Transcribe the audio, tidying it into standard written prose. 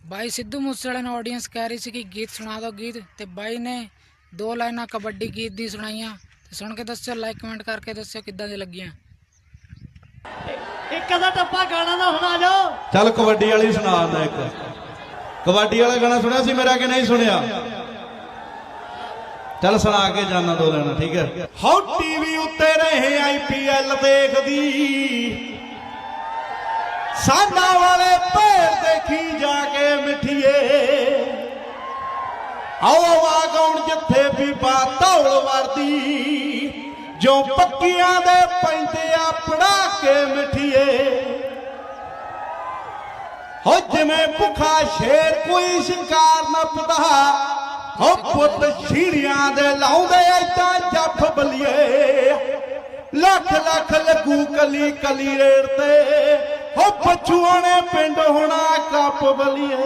भाई सिद्धू मूसेवाले ने ऑडियंस कह रही थी कि गीत सुना दो गीत, तो भाई ने 2 लाइना कबड्डी गीत दी सुनाइया। सुन के दस्यो, लाइक कमेंट करके दस्यो किद्दां दी लगियां। एक अदा टप्पा गाना ना सुना जाओ। चल कबड्डी वाली सुना दे। एक कबड्डी वाला गाना सुनिया सी मेरा कि नहीं सुनिया? चल सुना के जाना 2 लाइना, ठीक है। हाउ टीवी उत्ते रहे IPL देखदी, साना वाले पैर देखी जाके मिठिए, आओ आवाज आउण जिथे भी बातौल वरदी, जो पक्कियां दे पैंदे आ पड़ा के मिठिए, हो जिवें भुखा शेर कोई शिकार नपदा, हो पुत छीड़ियां दे लाउंदे ऐदां जफ बलिए, लख लख लगू कली कली रेड़ ते, हो पछुआ ने पिंड होना कप बलिए।